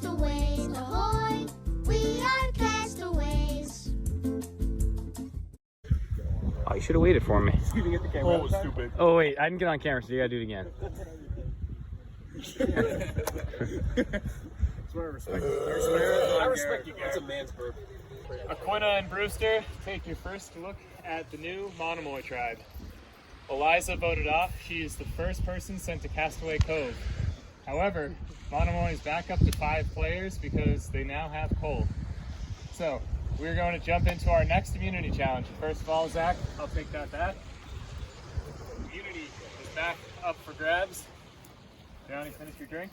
castaways, ahoy! We are castaways. Oh, you should have waited for me. Oh, it was stupid. Oh wait, I didn't get on camera, so you gotta do it again. That's what I respect. I respect you, Garrett. That's a man's burp. Aquina and Brewster, take your first look at the new Monomoy tribe. Eliza voted off. She is the first person sent to Castaway Cove. However, Monomoy is back up to 5 players because they now have Cole. So, we're going to jump into our next immunity challenge. First of all, Zach, I'll take that back. Immunity is back up for grabs. Johnny, finish your drink.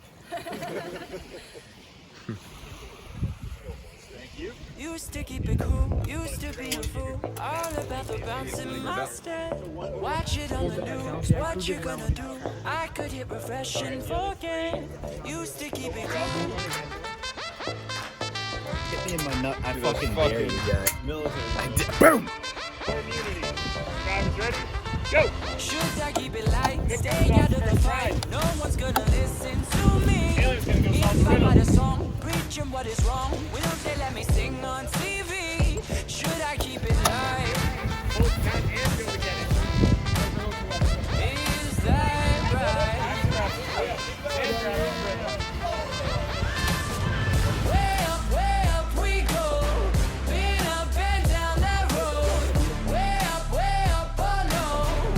Thank you. Used to keep it cool, used to be a fool. All about the bounce in my step. Watch it on the news, what you gonna do? I could hit refresh and forget. Used to keep it cool. Hit me in my nut. I fucking dare you, guy. Boom! Immunity. Drivers ready? Go! Should I keep it light, stay out of the fight? No one's gonna listen to me. Taylor's gonna go solve the If I riddle. write a song, preaching what is wrong, will they let me sing on TV? Should I keep it light? Hold that and go to get it. Is that right? Way up we go. Been up and down that road. Way up, oh no.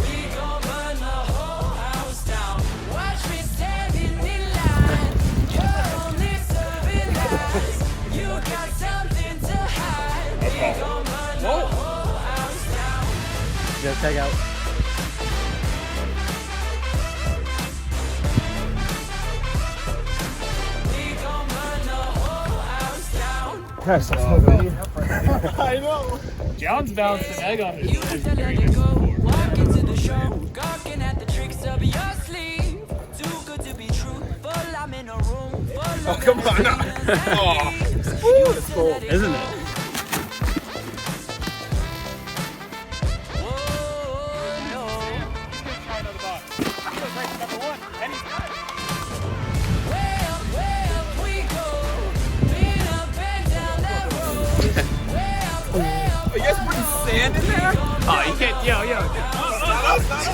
We gon' burn the whole house down. Watch me standing in line. You're only serving lies. You got something to hide. We gon' burn the whole house down. Just check out. We gon' burn the whole house down. I know. John's bounced an egg on his You used to let it go, walk into the show, gawking at the tricks of your sleeve. Too good to be true, full I'm in a room, full of come on. Oh, that's cool, Isn't it? Oh, no. Try another box. He was ranked number 1, and he's not. Way up we go, been up and down that road. Way up, You guys putting sand in there? Oh, you can't. Yo.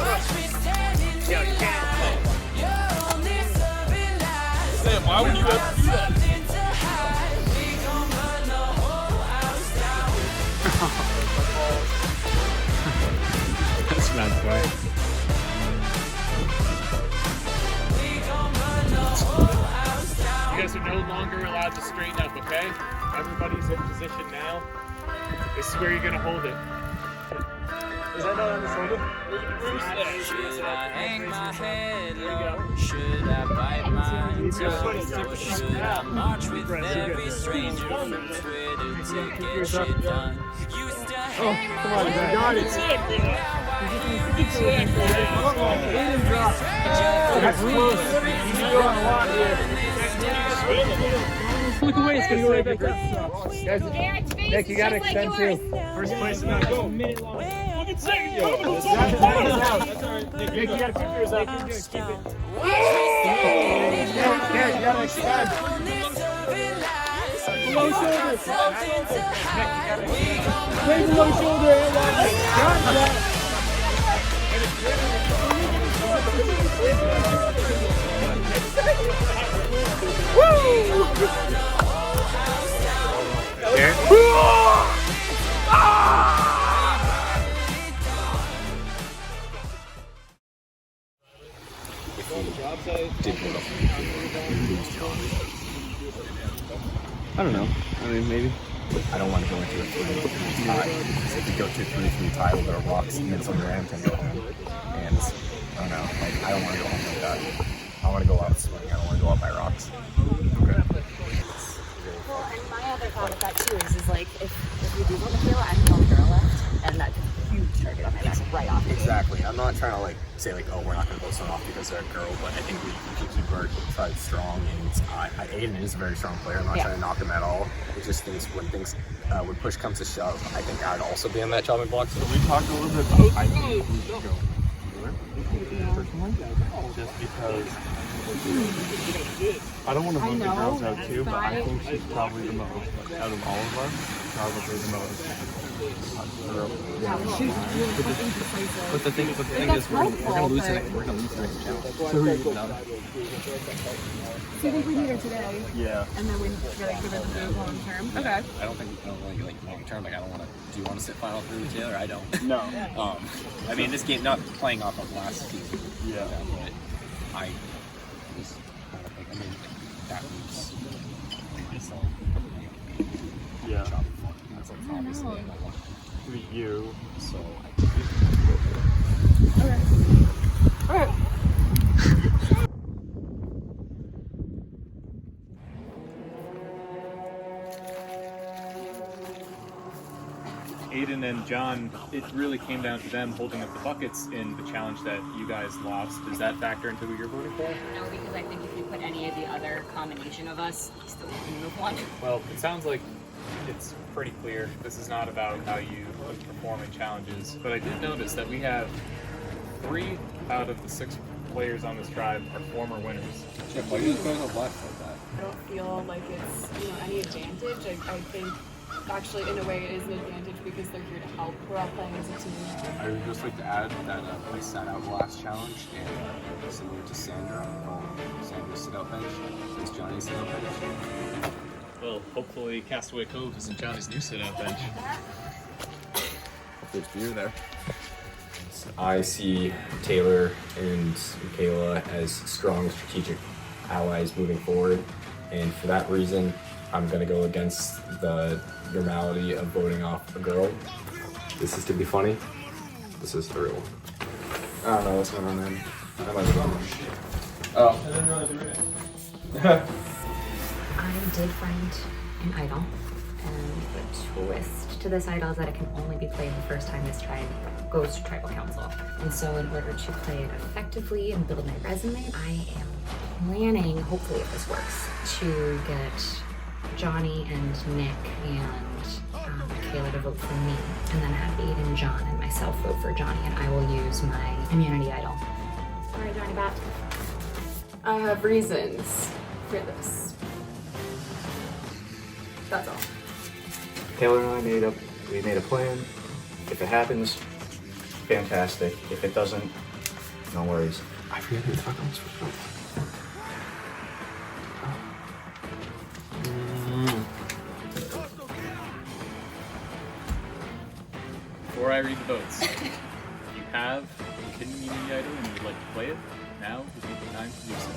watch me standing in line. You're only serving lies. Sam, why would you ever do that? Something to hide. We gon' burn the whole house down. That's not funny. We gon' burn the whole house down. You guys are no longer allowed to straighten up, okay? Everybody's in position now. This is where you're gonna hold it. Is that not on the shoulder? Should I hang my head low? Should I bite my tongue? Or should I march with every stranger from Twitter to get shit done? Used to hang my head low. Got it. That's close. He's going a lot here. Look away, it's gonna go right back up. Nick, you gotta extend too. First place in that go. Minute long. Look at second. Yo, Nick, you gotta keep yours up. Keep it. Yeah, you gotta extend. Below shoulder. Way below shoulder. I don't know. I mean, maybe. I don't want to go into a 3 tie. If you go to a 3-3 tie with our rocks and then some rams and go home. And I don't know. Like, I don't want to go home like that. I want to go out swing. I don't want to go out by rocks. Well, and my other thought of that too is like if we do go to the field, I'm the only girl left, and that's a huge target on my back right off. Exactly. I'm not trying to like say like, oh, we're not going to blow someone off because they're a girl, but I think we can keep our tribe strong. And Aiden is a very strong player. I'm not trying to knock him at all. It just thinks when push comes to shove, I think I'd also be on that chopping block. So We talked a little bit about I think we should go. Just because I don't want to vote the know, girls out too, but but I I- think she's probably the most, like, out of all of us, probably the most girl. Yeah, she's really fucking decisive. But the thing is, we're gonna lose tonight. We're gonna lose the next challenge. So who are you now? So you think we need her today, Yeah. and then we like give her the boot long term? Okay. I don't think like long term. Like I don't want to. Do you want to sit final through with Taylor? I don't. No. I mean, this game not playing off of last season. Yeah. But I was kind of like, I mean, that was Yeah. that's like obviously I want Who are you? so Alright. Aiden and John, it really came down to them holding up the buckets in the challenge that you guys lost. Does that factor into who you're voting for? No, because I think if you put any of the other combination of us, we still wouldn't have won. Well, it sounds like it's pretty clear. This is not about how you perform in challenges. But I did notice that we have 3 out of the 6 players on this tribe are former winners. Chip, why do you guys have left like that? I don't feel like it's any advantage. I think actually in a way it is an advantage because they're here to help. We're all playing as a team. I would just like to add that we sat out the last challenge, and similar to Sandra, Sandra's sit-out bench is Johnny's sit-out bench. Well, hopefully Castaway Cove isn't Johnny's new sit-out bench. There's beer there. I see Taylor and Michaela as strong strategic allies moving forward, and for that reason, I'm gonna go against the normality of voting off a girl. This is to be funny. This is the real one. I don't know what's going on then. I might be wrong. Oh. I did find an idol, and the twist to this idol is that it can only be played the first time this tribe goes to tribal council. And so in order to play it effectively and build my resume, I am planning, hopefully if this works, to get Johnny and Nick and Michaela to vote for me, and then have Aiden, John, and myself vote for Johnny, and I will use my immunity idol. All right, Johnny Bat. I have reasons for this. That's all. Taylor and I made a plan. If it happens, fantastic. If it doesn't, no worries. I forget who the fuck I was supposed to vote. Before I read the votes, if you have a hidden immunity idol and you would like to play it, now would be the time to do so.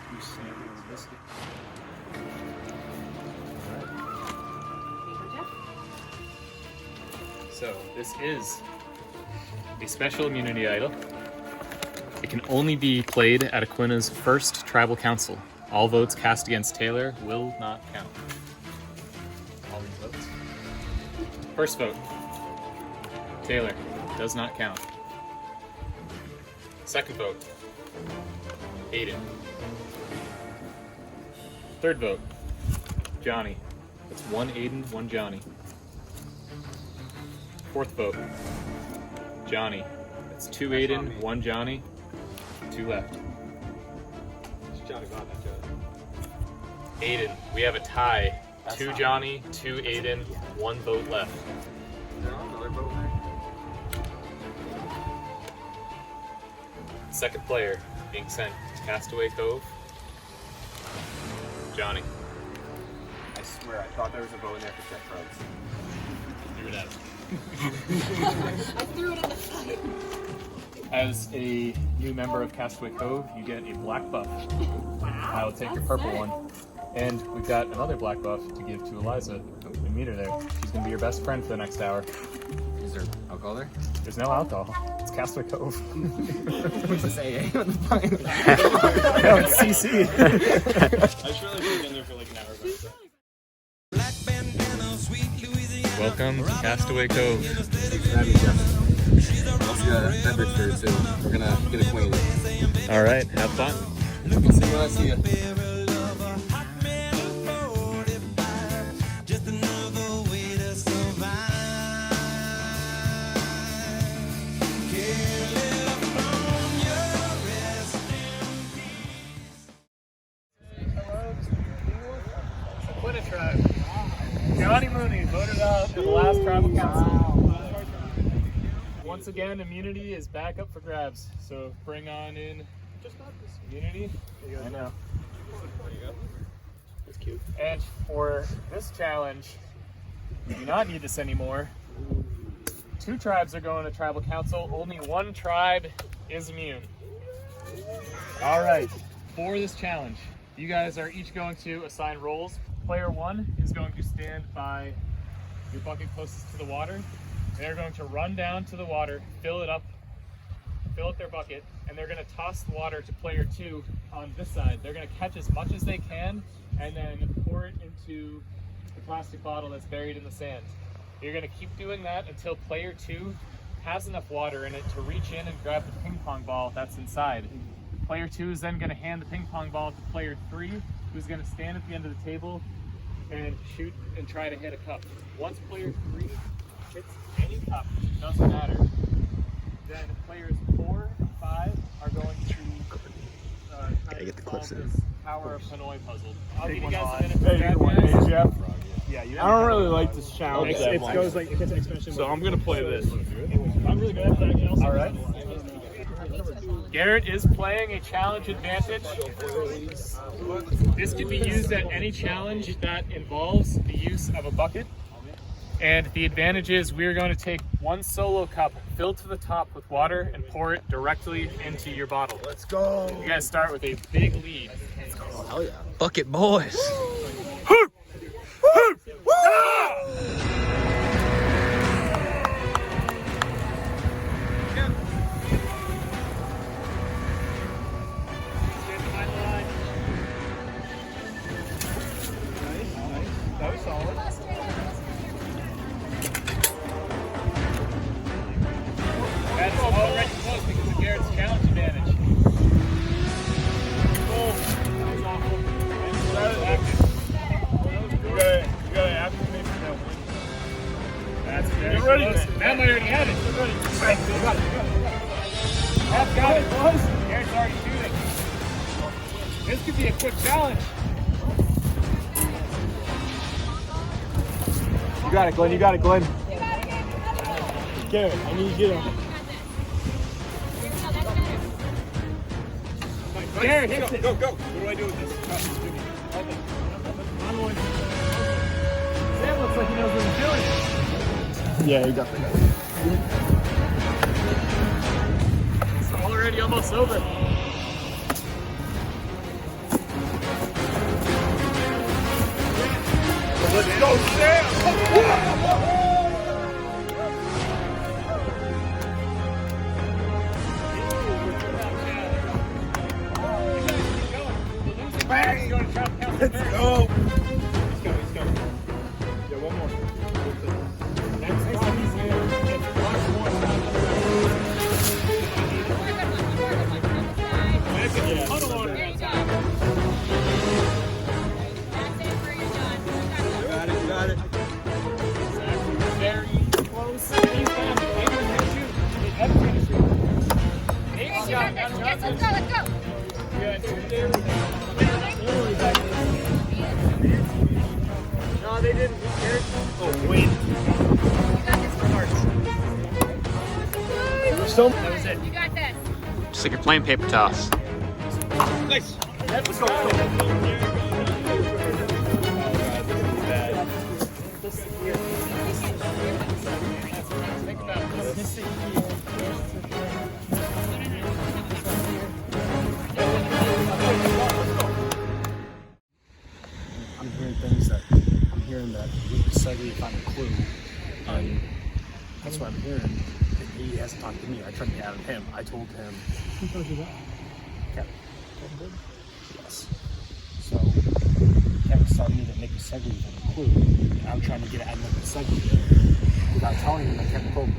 Who's Sandra and Biscuit? So, this is a special immunity idol. It can only be played at Aquina's first tribal council. All votes cast against Taylor will not count. All these votes. First vote. Taylor. Does not count. Second vote. Aiden. Third vote. Johnny. That's 1 Aiden, 1 Johnny. Fourth vote. Johnny. That's 2 Aiden, 1 Johnny. 2 left. Johnny got that, Johnny. Aiden. We have a tie. 2 Johnny, 2 Aiden, 1 vote left. Is there another vote there? Second player being sent to Castaway Cove. Johnny. I swear, I thought there was a vote in there for Jeff Rhodes. Threw it out. I threw it in the fire. As a new member of Castaway Cove, you get a black buff. I'll take your purple one. And we've got another black buff to give to Eliza. You meet her there. She's going to be your best friend for the next hour. Is there alcohol there? There's no alcohol. It's Castaway Cove. What's this AA on the fine? No, it's CC. I just really been in there for like an hour. Welcome to Castaway Cove. Also got a beverage here too. We're gonna get acquainted. All right, have fun. See you when I see you. to the last tribal council. Once again, immunity is back up for grabs. So bring on in immunity. I know. That's cute. And for this challenge, we do not need this anymore. 2 tribes are going to tribal council. Only 1 tribe is immune. All right, for this challenge, you guys are each going to assign roles. Player 1 is going to stand by your bucket closest to the water. They're going to run down to the water, fill up their bucket, and they're going to toss the water to player 2 on this side. They're going to catch as much as they can and then pour it into the plastic bottle that's buried in the sand. You're going to keep doing that until player 2 has enough water in it to reach in and grab the ping pong ball that's inside. Player 2 is then going to hand the ping pong ball to player 3, who's going to stand at the end of the table and shoot and try to hit a cup. Once player 3 hits any cup, doesn't matter, then players 4 and 5 are going to try to get the solve clips in. this Tower of Hanoi puzzle. I'll give you guys a minute to grab Hey, Jeff. Yeah, you I don't really like this challenge that much. it gets exponentially. So I'm gonna play this. I'm really good at that. All right. Garrett is playing a challenge advantage. This can be used at any challenge that involves the use of a bucket. And the advantage is we're going to take 1 solo cup filled to the top with water and pour it directly into your bottle. Let's go. You guys start with a big lead. Hell yeah. Bucket boys. That was solid. That's already close because of Garrett's challenge advantage. You gotta activate for that win. That's very Get ready, close. man. Matt might already have it. Get ready. Matt's got it, boys. Garrett's already shooting. This could be a quick challenge. You got it, Glenn. You got it, Glenn. Garrett, I need you to get him. Garrett hits it. Go. What do I do with this? Sam looks like he knows what he's doing. Yeah, you got that. It's already almost over. Let's go, Sam! Bang! Let's go! He's going. Yeah, one more. Next time he's here, it's one more time. That's a ton of water. You got it. Very close. He's down. Avery's gonna shoot. Evan's gonna shoot. Avery's got it. Yes, let's go. Yeah, shoot there. No, they didn't. Oh, wait. That was it. You got this. Just like you're playing paper toss. Nice. Let's go. Think about this. I'm hearing that Segui found a clue, and that's what I'm hearing. And he hasn't talked to me. I tried to get out of him. I told him. Who told you that? Kevin. Kevin did? Yes. So Kevin's telling me that Nick Segui found a clue, and I'm trying to get at Nick Segui without telling him that Kevin told me.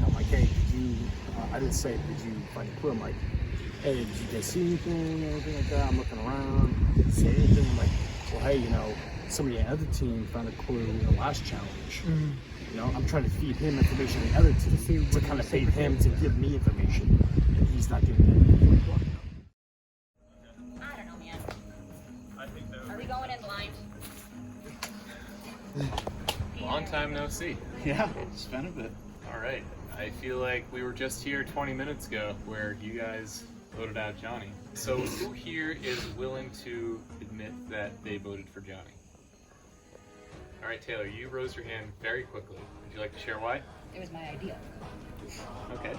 I'm like, hey, did you? I didn't say, did you find a clue? I'm like, hey, did you guys see anything, anything like that? I'm looking around. Didn't see anything. I'm like, well, hey, somebody on the other team found a clue in the last challenge. I'm trying to feed him information on the other team to kind of bait him to give me information, and he's not giving me anything. I don't know, man. Are we going in blind? Long time no see. Yeah, it's been a bit. All right. I feel like we were just here 20 minutes ago where you guys voted out Johnny. So who here is willing to admit that they voted for Johnny? All right, Taylor, you rose your hand very quickly. Would you like to share why? It was my idea. Okay.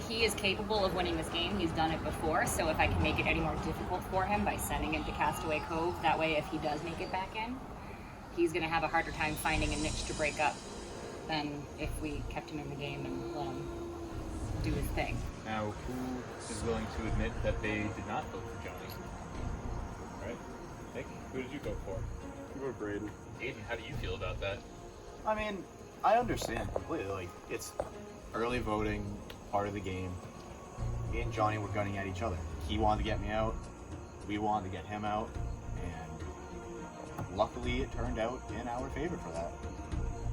He is capable of winning this game. He's done it before, so if I can make it any more difficult for him by sending him to Castaway Cove, that way if he does make it back in, he's going to have a harder time finding a niche to break up than if we kept him in the game and let him do his thing. Now, who is willing to admit that they did not vote for Johnny? All right. Nick, who did you vote for? You voted Braden. Aiden, how do you feel about that? I mean, I understand completely. Like, it's early voting, part of the game. Me and Johnny were gunning at each other. He wanted to get me out. We wanted to get him out. And luckily, it turned out in our favor for that.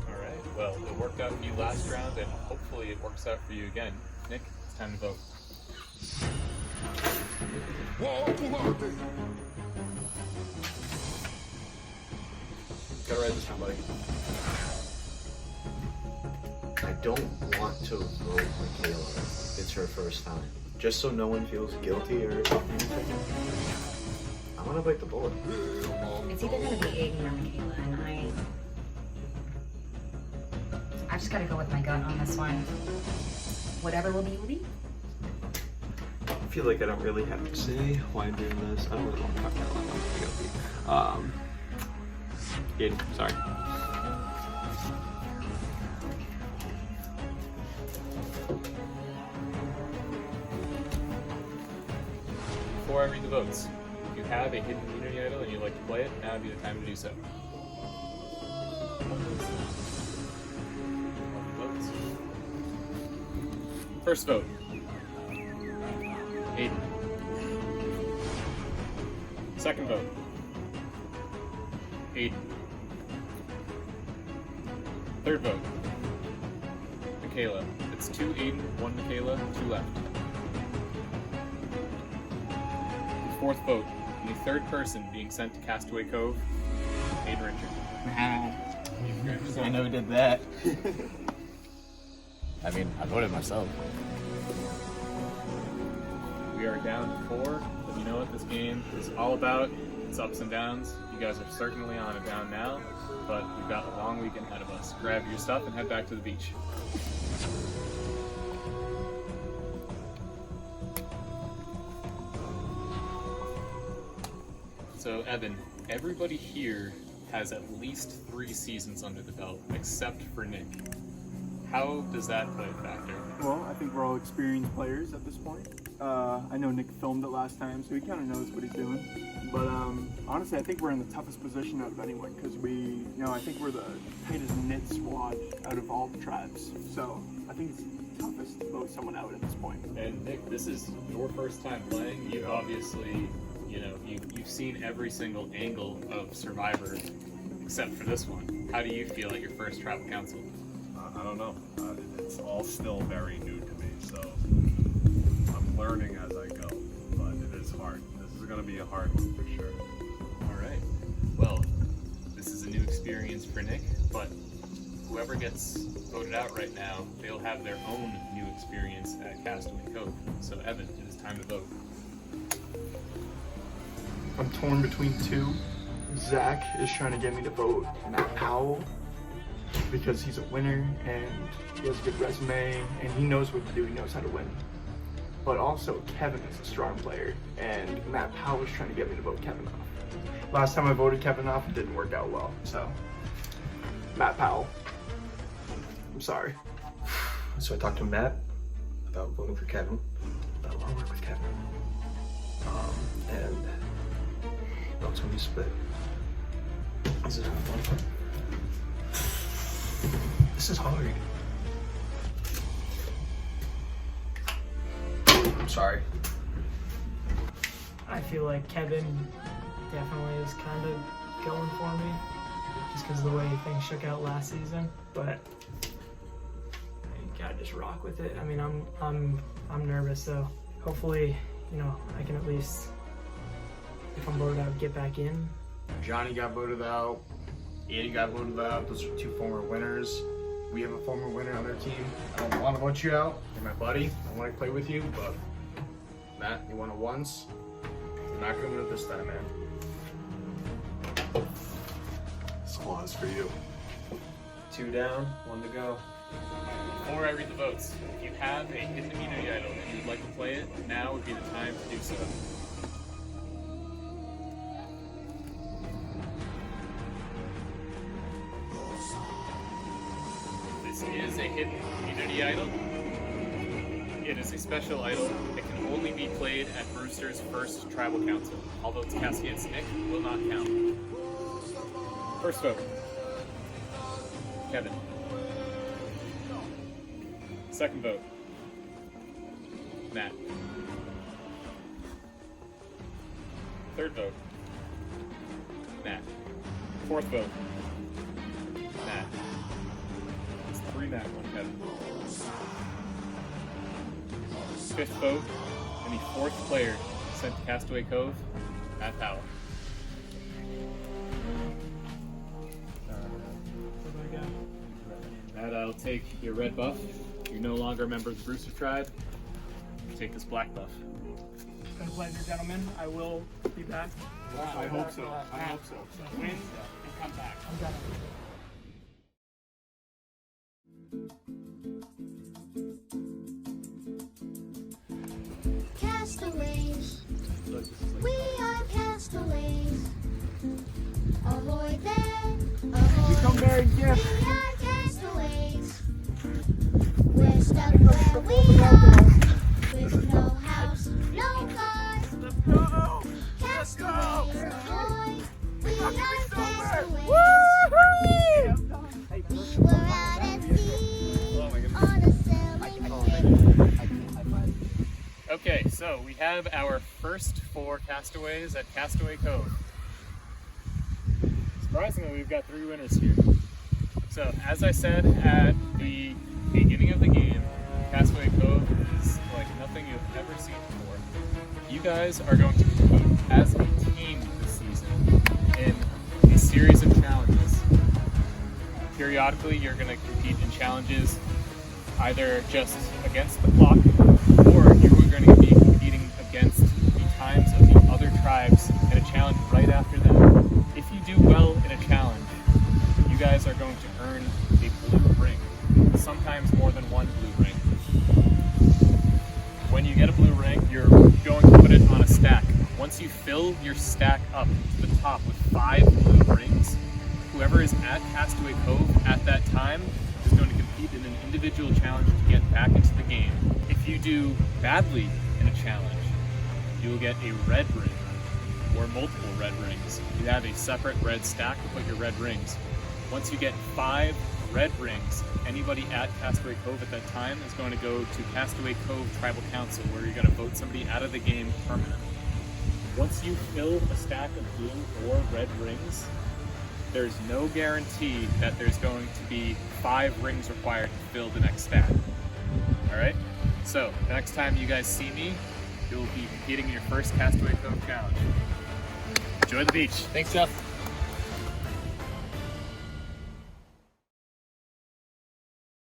All right. Well, it worked out for you last round, and hopefully it works out for you again. Nick, it's time to vote. Gotta write this down, buddy. I don't want to vote Michaela. It's her first time. Just so no one feels guilty or anything. I want to bite the bullet. It's either gonna be Aiden or Michaela, and I just gotta go with my gut on this one. Whatever will be, will be. I feel like I don't really have to say why I'm doing this. I don't really want to talk about it. Aiden, sorry. Before I read the votes, if you have a hidden community idol and you'd like to play it, now would be the time to do so. Votes. First vote. Aiden. Second vote. Aiden. Third vote. Michaela. It's 2 Aiden, 1 Michaela, 2 left. The fourth vote. The third person being sent to Castaway Cove, Aiden Richard. I never did that. I mean, I voted myself. We are down to 4, but you know what this game is all about. It's ups and downs. You guys are certainly on a down now, but we've got a long weekend ahead of us. Grab your stuff and head back to the beach. So, Evan, everybody here has at least 3 seasons under the belt, except for Nick. How does that play a factor? Well, I think we're all experienced players at this point. I know Nick filmed it last time, so he kind of knows what he's doing. But honestly, I think we're in the toughest position out of anyone because I think we're the tightest knit squad out of all the tribes. So I think it's toughest to vote someone out at this point. And Nick, this is your first time playing. You've obviously, you've seen every single angle of Survivor except for this one. How do you feel at your first tribal council? I don't know. It's all still very new to me, so I'm learning as I go, but it is hard. This is going to be a hard one for sure. All right. Well, this is a new experience for Nick, but whoever gets voted out right now, they'll have their own new experience at Castaway Cove. So, Evan, it is time to vote. I'm torn between 2. Zach is trying to get me to vote Matt Powell because he's a winner and he has a good resume and he knows what to do, he knows how to win. But also Kevin is a strong player and Matt Powell is trying to get me to vote Kevin off. Last time I voted Kevin off, it didn't work out well, so Matt Powell. I'm sorry. So I talked to Matt about voting for Kevin. I want to work with Kevin. And it's going to be split. This is fun. This is hard. I'm sorry. I feel like Kevin definitely is kind of going for me, just because of the way things shook out last season. But you gotta just rock with it. I mean, I'm nervous, so hopefully, I can at least, if I'm voted out, get back in. Johnny got voted out. Aiden got voted out. Those are 2 former winners. We have a former winner on our team. I don't want to vote you out. You're my buddy. I want to play with you, but Matt, you won it once. You're not going to win it this time, man. This clause for you. 2 down, 1 to go. Before I read the votes, if you have a hidden immunity idol and you'd like to play it, now would be the time to do so. This is a hidden immunity idol. It is a special idol that can only be played at Brewster's first tribal council. Although it's cast against Nick, will not count. First vote. Kevin. Second vote. Matt. Third vote. Matt. Fourth vote. Matt. It's 3 Matt, 1 Kevin. Fifth vote, and the 4th player sent to Castaway Cove, Matt Powell. Matt, I'll take your red buff. You're no longer a member of the Brewster tribe. Take this black buff. It's been a pleasure, gentlemen. I will be back. I hope so. I hope so. Win and come back. I'm done. Castaways, we are castaways. Ahoy there, ahoy. Come back, yeah. We are castaways. We're stuck where we are, with no house, no cars. Castaways, ahoy. We are castaways. We were out at sea on a sailing ship. Okay, so we have our first 4 castaways at Castaway Cove. Surprisingly, we've got 3 winners here. So, as I said at the beginning of the game, Castaway Cove is like nothing you've ever seen before. You guys are going to compete as a team this season in a series of challenges. Periodically, you're going to compete in challenges either just against the clock, or you're going to be competing against the times of the other tribes in a challenge right after them. If you do well in a challenge, you guys are going to earn a blue ring, sometimes more than 1 blue ring. When you get a blue ring, you're going to put it on a stack. Once you fill your stack up to the top with 5 blue rings, whoever is at Castaway Cove at that time is going to compete in an individual challenge to get back into the game. If you do badly in a challenge, you will get a red ring or multiple red rings. You have a separate red stack to put your red rings. Once you get 5 red rings, anybody at Castaway Cove at that time is going to go to Castaway Cove Tribal Council, where you're going to vote somebody out of the game permanently. Once you fill a stack of blue or red rings, there's no guarantee that there's going to be 5 rings required to fill the next stack. Alright? So, the next time you guys see me, you'll be competing in your first Castaway Cove challenge. Enjoy the beach. Thanks, Jeff.